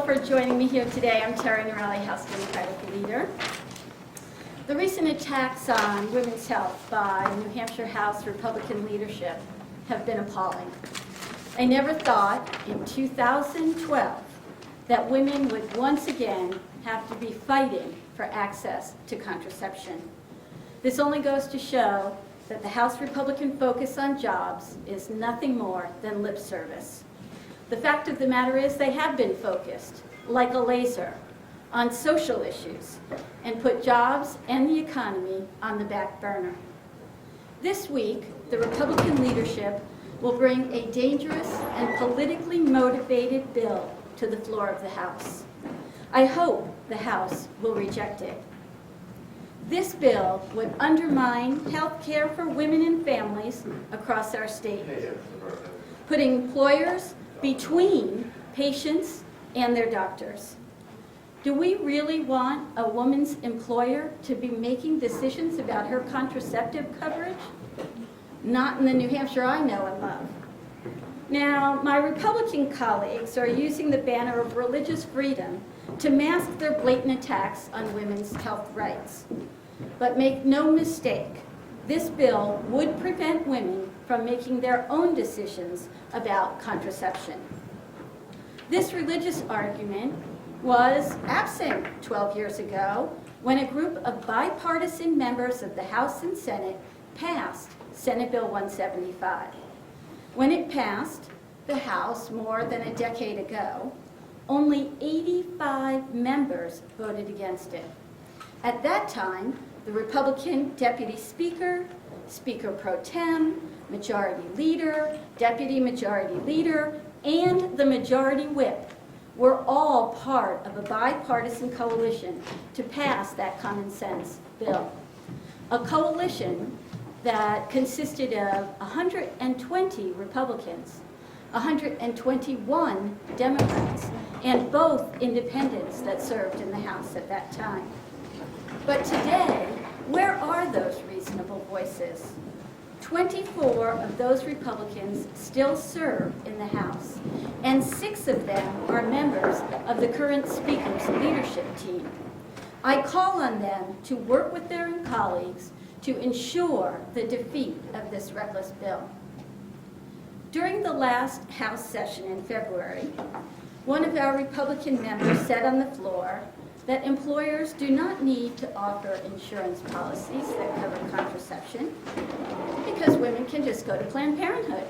all for joining me here today. I'm Terie Norelli, House Democratic Leader. The recent attacks on women's health by New Hampshire House Republican leadership have been appalling. I never thought in 2012 that women would once again have to be fighting for access to contraception. This only goes to show that the House Republican focus on jobs is nothing more than lip service. The fact of the matter is they have been focused, like a laser, on social issues and put jobs and the economy on the back burner. This week, the Republican leadership will bring a dangerous and politically motivated bill to the floor of the House. I hope the House will reject it. This bill would undermine health care for women and families across our state, putting employers between patients and their doctors. Do we really want a woman's employer to be making decisions about her contraceptive coverage? Not in the New Hampshire I know and love. Now, my Republican colleagues are using the banner of religious freedom to mask their blatant attacks on women's health rights. But make no mistake, this bill would prevent women from making their own decisions about contraception. This religious argument was absent 12 years ago when a group of bipartisan members of the House and Senate passed Senate Bill 175. When it passed the House more than a decade ago, only 85 members voted against it. At that time, the Republican Deputy Speaker, Speaker Pro Tem, Majority Leader, Deputy Majority Leader, and the Majority Whip were all part of a bipartisan coalition to pass that common sense bill. A coalition that consisted of 120 Republicans, 121 Democrats, and both independents that served in the House at that time. But today, where are those reasonable voices? 24 of those Republicans still serve in the House, and 6 of them are members of the current Speaker's leadership team. I call on them to work with their colleagues to ensure the defeat of this reckless bill. During the last House session in February, one of our Republican members said on the floor that employers do not need to offer insurance policies that cover contraception because women can just go to Planned Parenthood.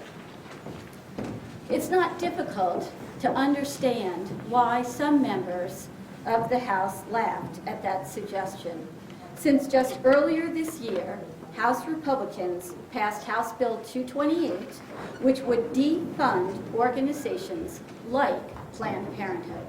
It's not difficult to understand why some members of the House laughed at that suggestion, since just earlier this year, House Republicans passed House Bill 228, which would defund organizations like Planned Parenthood.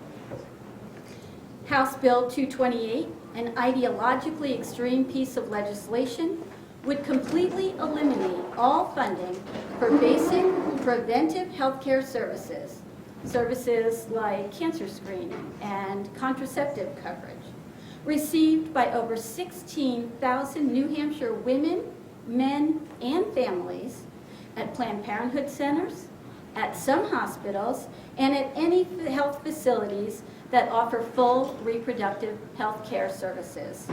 House Bill 228, an ideologically extreme piece of legislation, would completely eliminate all funding for basic preventive health care services, services like cancer screening and contraceptive coverage, received by over 16,000 New Hampshire women, men, and families at Planned Parenthood centers, at some hospitals, and at any health facilities that offer full reproductive health care services.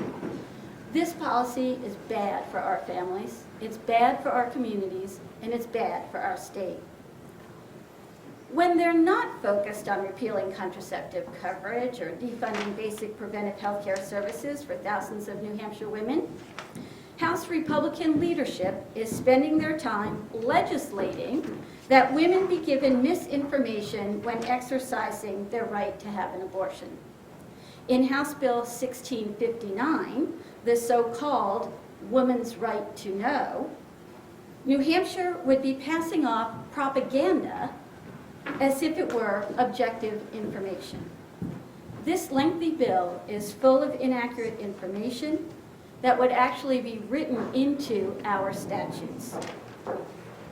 This policy is bad for our families, it's bad for our communities, and it's bad for our state. When they're not focused on repealing contraceptive coverage or defunding basic preventive health care services for thousands of New Hampshire women, House Republican leadership is spending their time legislating that women be given misinformation when exercising their right to have an abortion. In House Bill 1659, the so-called Woman's Right to Know, New Hampshire would be passing off propaganda as if it were objective information. This lengthy bill is full of inaccurate information that would actually be written into our statutes.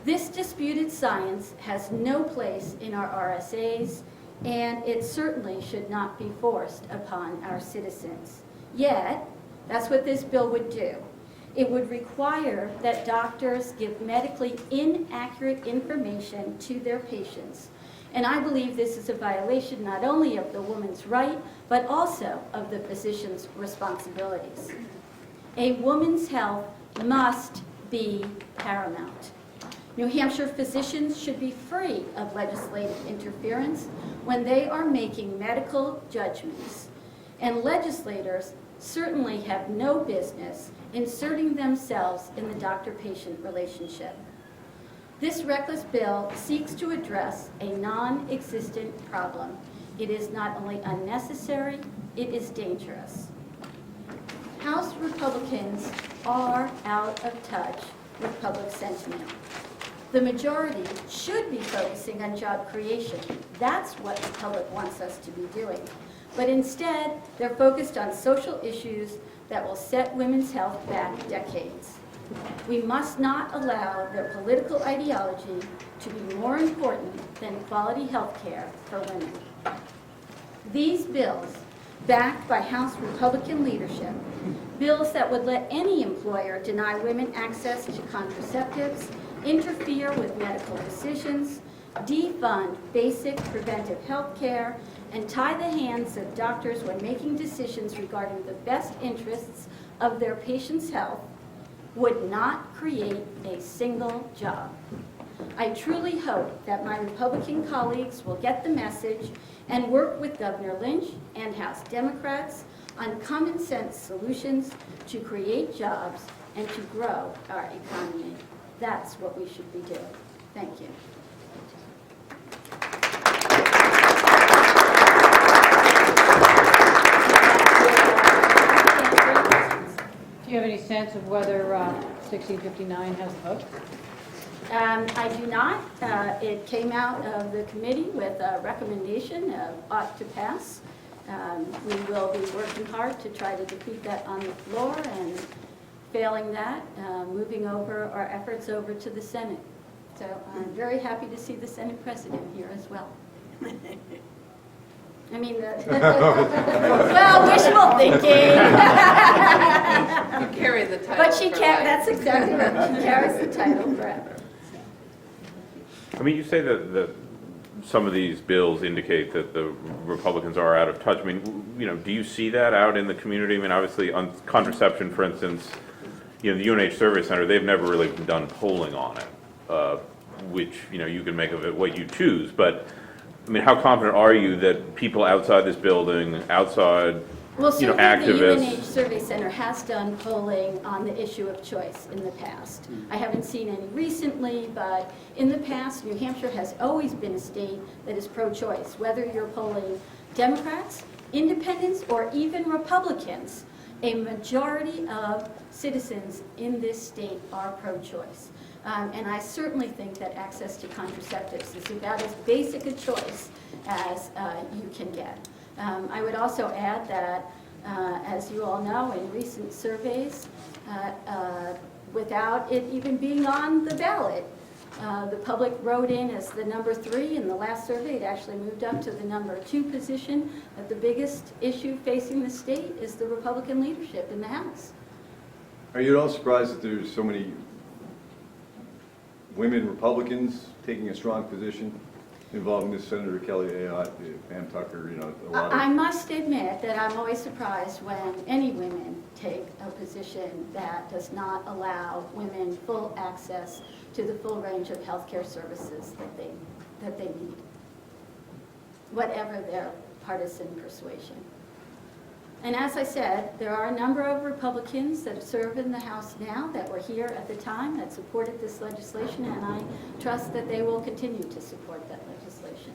This disputed science has no place in our RSAs, and it certainly should not be forced upon our citizens. Yet, that's what this bill would do. It would require that doctors give medically inaccurate information to their patients And I believe this is a violation not only of the woman's right, but also of the physician's responsibilities. A woman's health must be paramount. New Hampshire physicians should be free of legislative interference when they are making medical judgments. And legislators certainly have no business inserting themselves in the doctor-patient relationship. This reckless bill seeks to address a non-existent problem. It is not only unnecessary, it is dangerous. House Republicans are out of touch with public sentiment. The majority should be focusing on job creation. That's what the public wants us to be doing. But instead, they're focused on social issues that will set women's health back decades. We must not allow their political ideology to be more important than quality health care for women. These bills, backed by House Republican leadership, bills that would let any employer deny women access to contraceptives, interfere with medical decisions, defund basic preventive health care, and tie the hands of doctors when making decisions regarding the best interests of their patients' health, would not create a single job. I truly hope that my Republican colleagues will get the message and work with Governor Lynch and House Democrats on common sense solutions to create jobs and to grow our economy. That's what we should be doing. Thank you. Do you have any sense of whether 1659 has a vote? I do not. It came out of the committee with a recommendation of ought to pass. We will be working hard to try to defeat that on the floor, and failing that, moving over our efforts over to the Senate. So I'm very happy to see the Senate President here as well. I mean, well, wishful thinking. You carry the title. But she can't, that's exactly right. She carries the title forever. I mean, you say that some of these bills indicate that the Republicans are out of touch. I mean, you know, do you see that out in the community? I mean, obviously on contraception, for instance, you know, the UNH Survey Center, they've never really done polling on it, which, you know, you can make of it what you choose. But I mean, how confident are you that people outside this building, outside, you know, activists? The UNH Survey Center has done polling on the issue of choice in the past. I haven't seen any recently, but in the past, New Hampshire has always been a state that is pro-choice. Whether you're polling Democrats, independents, or even Republicans, a majority of citizens in this state are pro-choice. And I certainly think that access to contraceptives is about as basic a choice as you can get. I would also add that, as you all know, in recent surveys, without it even being on the ballot, the public wrote in as the number 3 in the last survey. It actually moved up to the number 2 position, that the biggest issue facing the state is the Republican leadership in the House. Are you at all surprised that there's so many women Republicans taking a strong position involving this Senator Kelly Ayotte, Pam Tucker, you know, a lot of... I must admit that I'm always surprised when any women take a position that does not allow women full access to the full range of healthcare services that they need, whatever their partisan persuasion. And as I said, there are a number of Republicans that serve in the House now that were here at the time that supported this legislation, and I trust that they will continue to support that legislation.